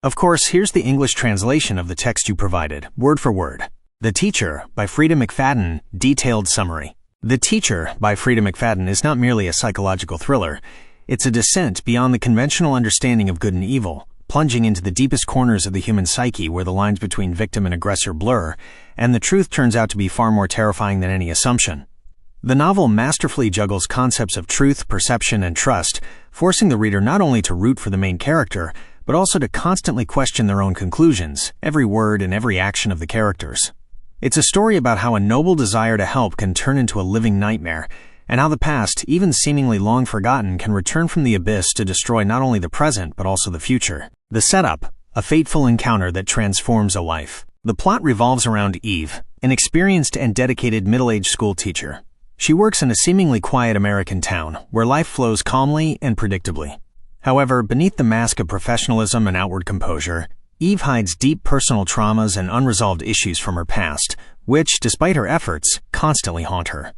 Of course, here's the English translation of the text you provided, word for word. The Teacher by Freida McFadden, detailed summary. The Teacher by Freida McFadden is not merely a psychological thriller. It's a descent beyond the conventional understanding of good and evil, plunging into the deepest corners of the human psyche where the lines between victim and aggressor blur, and the truth turns out to be far more terrifying than any assumption. The novel masterfully juggles concepts of truth, perception, and trust, forcing the reader not only to root for the main character, but also to constantly question their own conclusions, every word and every action of the characters. It's a story about how a noble desire to help can turn into a living nightmare, and how the past, even seemingly long forgotten, can return from the abyss to destroy not only the present but also the future. The setup, a fateful encounter that transforms a life. The plot revolves around Eve, an experienced and dedicated middle-aged school teacher. She works in a seemingly quiet American town, where life flows calmly and predictably. However, beneath the mask of professionalism and outward composure, Eve hides deep personal traumas and unresolved issues from her past, which, despite her efforts, constantly haunt her.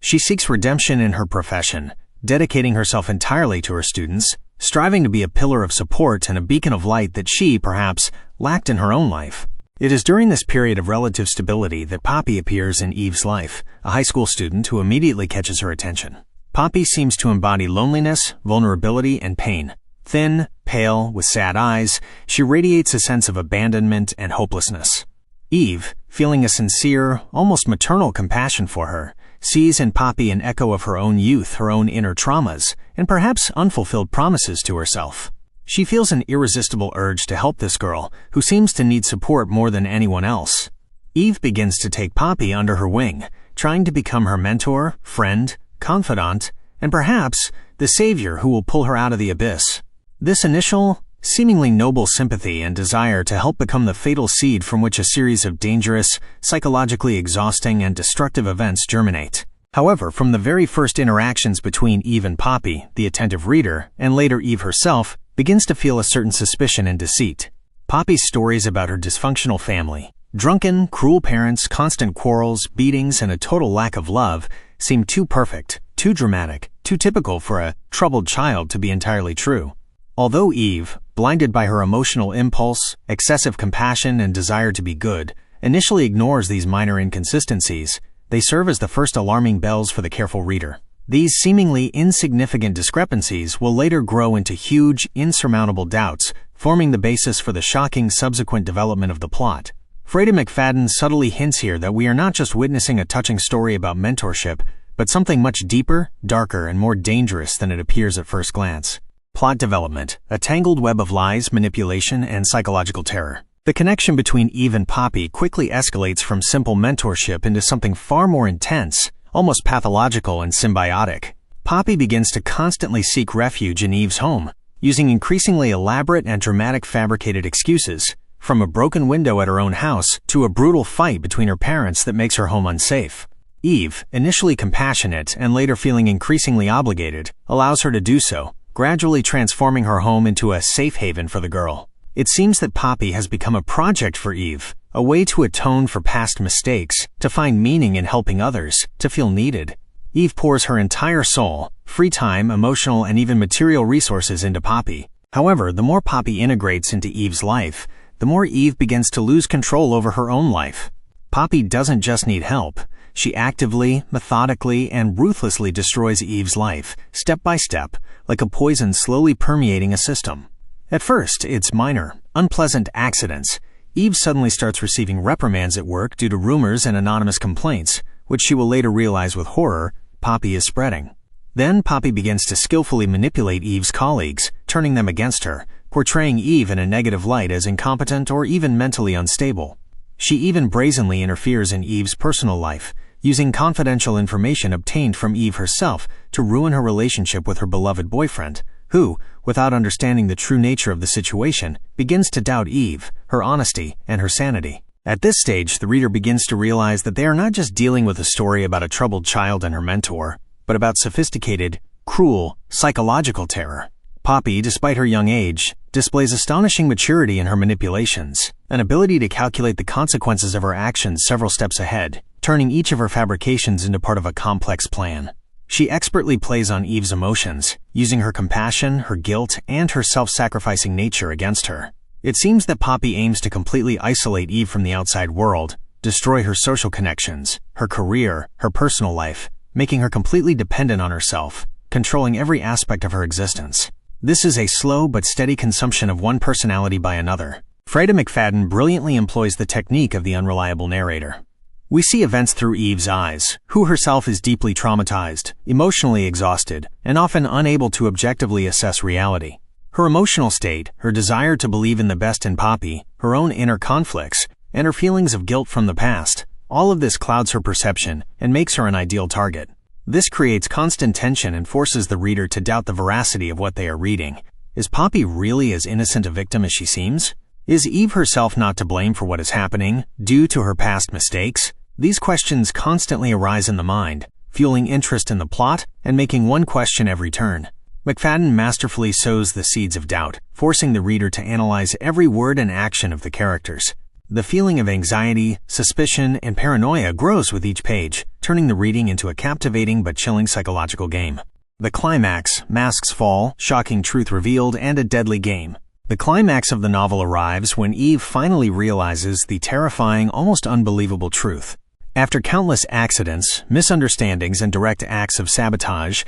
She seeks redemption in her profession, dedicating herself entirely to her students, striving to be a pillar of support and a beacon of light that she, perhaps, lacked in her own life. It is during this period of relative stability that Poppy appears in Eve's life, a high school student who immediately catches her attention. Poppy seems to embody loneliness, vulnerability, and pain. Thin, pale, with sad eyes, she radiates a sense of abandonment and hopelessness. Eve, feeling a sincere, almost maternal compassion for her, sees in Poppy an echo of her own youth, her own inner traumas, and perhaps unfulfilled promises to herself. She feels an irresistible urge to help this girl, who seems to need support more than anyone else. Eve begins to take Poppy under her wing, trying to become her mentor, friend, confidant, and perhaps the savior who will pull her out of the abyss. This initial, seemingly noble sympathy and desire to help become the fatal seed from which a series of dangerous, psychologically exhausting, and destructive events germinate. However, from the very first interactions between Eve and Poppy, the attentive reader, and later Eve herself, begins to feel a certain suspicion and deceit. Poppy's stories about her dysfunctional family, drunken, cruel parents, constant quarrels, beatings, and a total lack of love, seem too perfect, too dramatic, too typical for a troubled child to be entirely true. Although Eve, blinded by her emotional impulse, excessive compassion, and desire to be good, initially ignores these minor inconsistencies, they serve as the first alarming bells for the careful reader. These seemingly insignificant discrepancies will later grow into huge, insurmountable doubts, forming the basis for the shocking subsequent development of the plot. Freida McFadden subtly hints here that we are not just witnessing a touching story about mentorship, but something much deeper, darker, and more dangerous than it appears at first glance. Plot development, a tangled web of lies, manipulation, and psychological terror. The connection between Eve and Poppy quickly escalates from simple mentorship into something far more intense, almost pathological and symbiotic. Poppy begins to constantly seek refuge in Eve's home, using increasingly elaborate and dramatic fabricated excuses, from a broken window at her own house to a brutal fight between her parents that makes her home unsafe. Eve, initially compassionate and later feeling increasingly obligated, allows her to do so, gradually transforming her home into a safe haven for the girl. It seems that Poppy has become a project for Eve, a way to atone for past mistakes, to find meaning in helping others, to feel needed. Eve pours her entire soul, free time, emotional, and even material resources into Poppy. However, the more Poppy integrates into Eve's life, the more Eve begins to lose control over her own life. Poppy doesn't just need help. She actively, methodically, and ruthlessly destroys Eve's life, step by step, like a poison slowly permeating a system. At first, it's minor, unpleasant accidents. Eve suddenly starts receiving reprimands at work due to rumors and anonymous complaints, which she will later realize with horror, Poppy is spreading. Then Poppy begins to skillfully manipulate Eve's colleagues, turning them against her, portraying Eve in a negative light as incompetent or even mentally unstable. She even brazenly interferes in Eve's personal life, using confidential information obtained from Eve herself to ruin her relationship with her beloved boyfriend, who, without understanding the true nature of the situation, begins to doubt Eve, her honesty, and her sanity. At this stage, the reader begins to realize that they are not just dealing with a story about a troubled child and her mentor, but about sophisticated, cruel, psychological terror. Poppy, despite her young age, displays astonishing maturity in her manipulations, an ability to calculate the consequences of her actions several steps ahead, turning each of her fabrications into part of a complex plan. She expertly plays on Eve's emotions, using her compassion, her guilt, and her self-sacrificing nature against her. It seems that Poppy aims to completely isolate Eve from the outside world, destroy her social connections, her career, her personal life, making her completely dependent on herself, controlling every aspect of her existence. This is a slow but steady consumption of one personality by another. Freida McFadden brilliantly employs the technique of the unreliable narrator. We see events through Eve's eyes, who herself is deeply traumatized, emotionally exhausted, and often unable to objectively assess reality. Her emotional state, her desire to believe in the best in Poppy, her own inner conflicts, and her feelings of guilt from the past, all of this clouds her perception and makes her an ideal target. This creates constant tension and forces the reader to doubt the veracity of what they are reading. Is Poppy really as innocent a victim as she seems? Is Eve herself not to blame for what is happening, due to her past mistakes? These questions constantly arise in the mind, fueling interest in the plot and making one question every turn. McFadden masterfully sows the seeds of doubt, forcing the reader to analyze every word and action of the characters. The feeling of anxiety, suspicion, and paranoia grows with each page, turning the reading into a captivating but chilling psychological game. The climax, masks fall, shocking truth revealed, and a deadly game. The climax of the novel arrives when Eve finally realizes the terrifying, almost unbelievable truth. After countless accidents, misunderstandings, and direct acts of sabotage,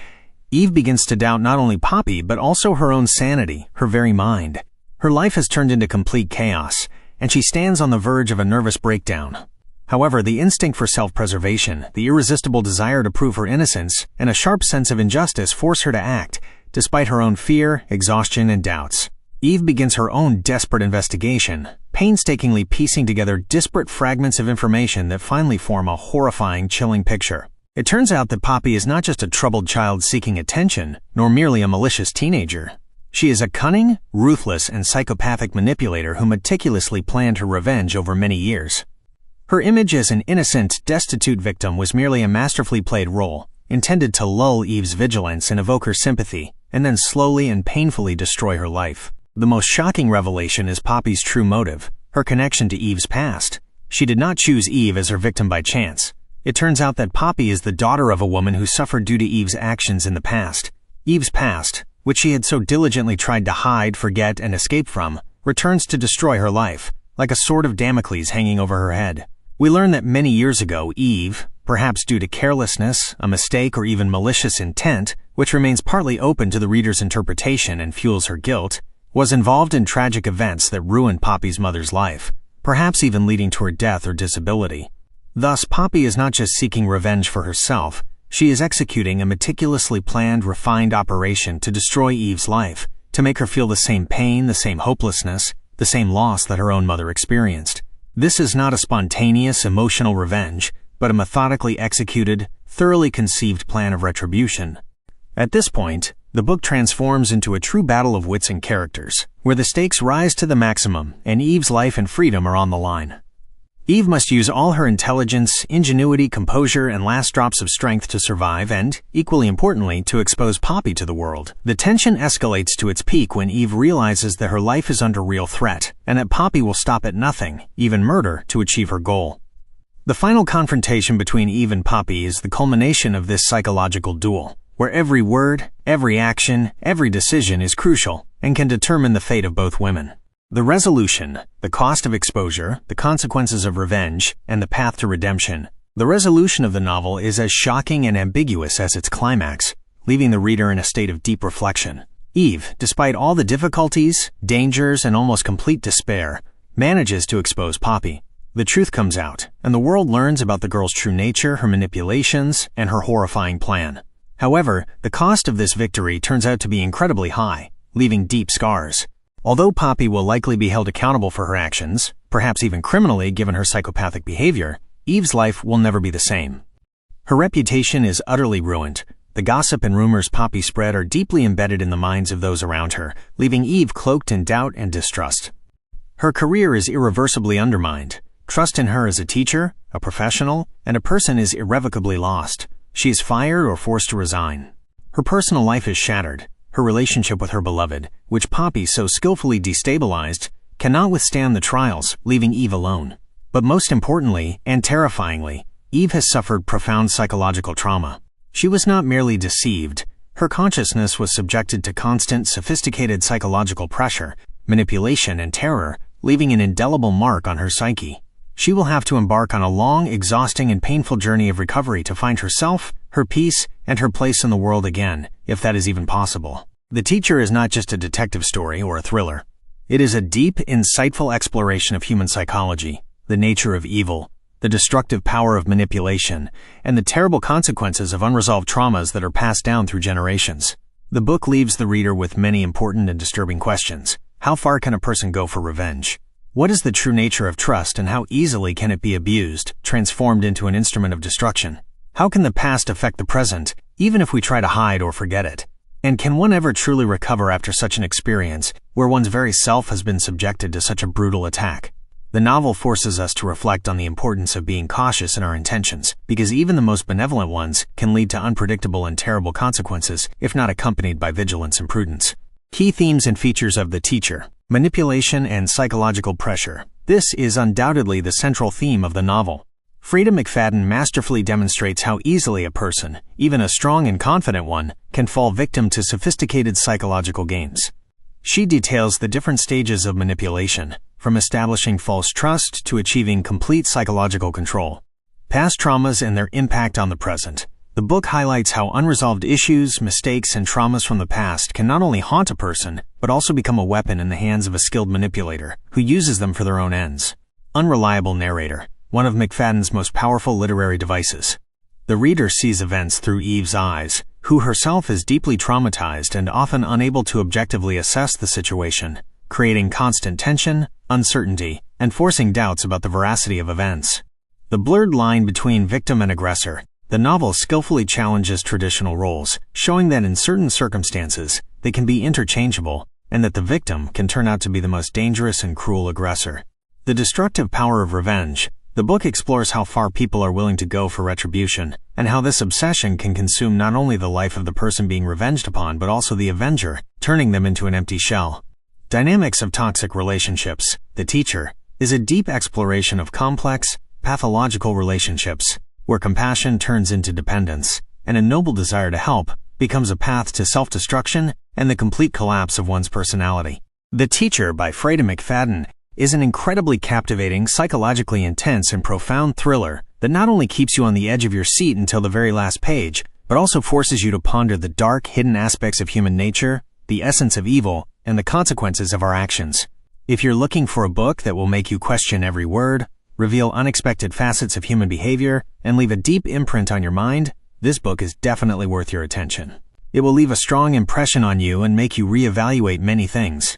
Eve begins to doubt not only Poppy but also her own sanity, her very mind. Her life has turned into complete chaos, and she stands on the verge of a nervous breakdown. However, the instinct for self-preservation, the irresistible desire to prove her innocence, and a sharp sense of injustice force her to act, despite her own fear, exhaustion, and doubts. Eve begins her own desperate investigation, painstakingly piecing together disparate fragments of information that finally form a horrifying, chilling picture. It turns out that Poppy is not just a troubled child seeking attention, nor merely a malicious teenager. She is a cunning, ruthless, and psychopathic manipulator who meticulously planned her revenge over many years. Her image as an innocent, destitute victim was merely a masterfully played role, intended to lull Eve's vigilance and evoke her sympathy, and then slowly and painfully destroy her life. The most shocking revelation is Poppy's true motive, her connection to Eve's past. She did not choose Eve as her victim by chance. It turns out that Poppy is the daughter of a woman who suffered due to Eve's actions in the past. Eve's past, which she had so diligently tried to hide, forget, and escape from, returns to destroy her life, like a sword of Damocles hanging over her head. We learn that many years ago, Eve, perhaps due to carelessness, a mistake, or even malicious intent, which remains partly open to the reader's interpretation and fuels her guilt, was involved in tragic events that ruined Poppy's mother's life, perhaps even leading to her death or disability. Thus, Poppy is not just seeking revenge for herself, she is executing a meticulously planned, refined operation to destroy Eve's life, to make her feel the same pain, the same hopelessness, the same loss that her own mother experienced. This is not a spontaneous, emotional revenge, but a methodically executed, thoroughly conceived plan of retribution. At this point, the book transforms into a true battle of wits and characters, where the stakes rise to the maximum and Eve's life and freedom are on the line. Eve must use all her intelligence, ingenuity, composure, and last drops of strength to survive and, equally importantly, to expose Poppy to the world. The tension escalates to its peak when Eve realizes that her life is under real threat, and that Poppy will stop at nothing, even murder, to achieve her goal. The final confrontation between Eve and Poppy is the culmination of this psychological duel, where every word, every action, every decision is crucial and can determine the fate of both women. The resolution, the cost of exposure, the consequences of revenge, and the path to redemption. The resolution of the novel is as shocking and ambiguous as its climax, leaving the reader in a state of deep reflection. Eve, despite all the difficulties, dangers, and almost complete despair, manages to expose Poppy. The truth comes out, and the world learns about the girl's true nature, her manipulations, and her horrifying plan. However, the cost of this victory turns out to be incredibly high, leaving deep scars. Although Poppy will likely be held accountable for her actions, perhaps even criminally given her psychopathic behavior, Eve's life will never be the same. Her reputation is utterly ruined. The gossip and rumors Poppy spread are deeply embedded in the minds of those around her, leaving Eve cloaked in doubt and distrust. Her career is irreversibly undermined. Trust in her as a teacher, a professional, and a person is irrevocably lost. She is fired or forced to resign. Her personal life is shattered. Her relationship with her beloved, which Poppy so skillfully destabilized, cannot withstand the trials, leaving Eve alone. But most importantly, and terrifyingly, Eve has suffered profound psychological trauma. She was not merely deceived. Her consciousness was subjected to constant, sophisticated psychological pressure, manipulation, and terror, leaving an indelible mark on her psyche. She will have to embark on a long, exhausting, and painful journey of recovery to find herself, her peace, and her place in the world again, if that is even possible. The Teacher is not just a detective story or a thriller. It is a deep, insightful exploration of human psychology, the nature of evil, the destructive power of manipulation, and the terrible consequences of unresolved traumas that are passed down through generations. The book leaves the reader with many important and disturbing questions. How far can a person go for revenge? What is the true nature of trust, and how easily can it be abused, transformed into an instrument of destruction? How can the past affect the present, even if we try to hide or forget it? And can one ever truly recover after such an experience, where one's very self has been subjected to such a brutal attack? The novel forces us to reflect on the importance of being cautious in our intentions, because even the most benevolent ones can lead to unpredictable and terrible consequences if not accompanied by vigilance and prudence. Key themes and features of The Teacher: manipulation and psychological pressure. This is undoubtedly the central theme of the novel. Freida McFadden masterfully demonstrates how easily a person, even a strong and confident one, can fall victim to sophisticated psychological games. She details the different stages of manipulation, from establishing false trust to achieving complete psychological control. Past traumas and their impact on the present. The book highlights how unresolved issues, mistakes, and traumas from the past can not only haunt a person, but also become a weapon in the hands of a skilled manipulator who uses them for their own ends. Unreliable narrator, one of McFadden's most powerful literary devices. The reader sees events through Eve's eyes, who herself is deeply traumatized and often unable to objectively assess the situation, creating constant tension, uncertainty, and forcing doubts about the veracity of events. The blurred line between victim and aggressor. The novel skillfully challenges traditional roles, showing that in certain circumstances, they can be interchangeable, and that the victim can turn out to be the most dangerous and cruel aggressor. The destructive power of revenge. The book explores how far people are willing to go for retribution, and how this obsession can consume not only the life of the person being revenged upon, but also the avenger, turning them into an empty shell. Dynamics of toxic relationships. The Teacher is a deep exploration of complex, pathological relationships, where compassion turns into dependence, and a noble desire to help becomes a path to self-destruction and the complete collapse of one's personality. The Teacher by Freida McFadden is an incredibly captivating, psychologically intense, and profound thriller that not only keeps you on the edge of your seat until the very last page, but also forces you to ponder the dark, hidden aspects of human nature, the essence of evil, and the consequences of our actions. If you're looking for a book that will make you question every word, reveal unexpected facets of human behavior, and leave a deep imprint on your mind, this book is definitely worth your attention. It will leave a strong impression on you and make you reevaluate many things.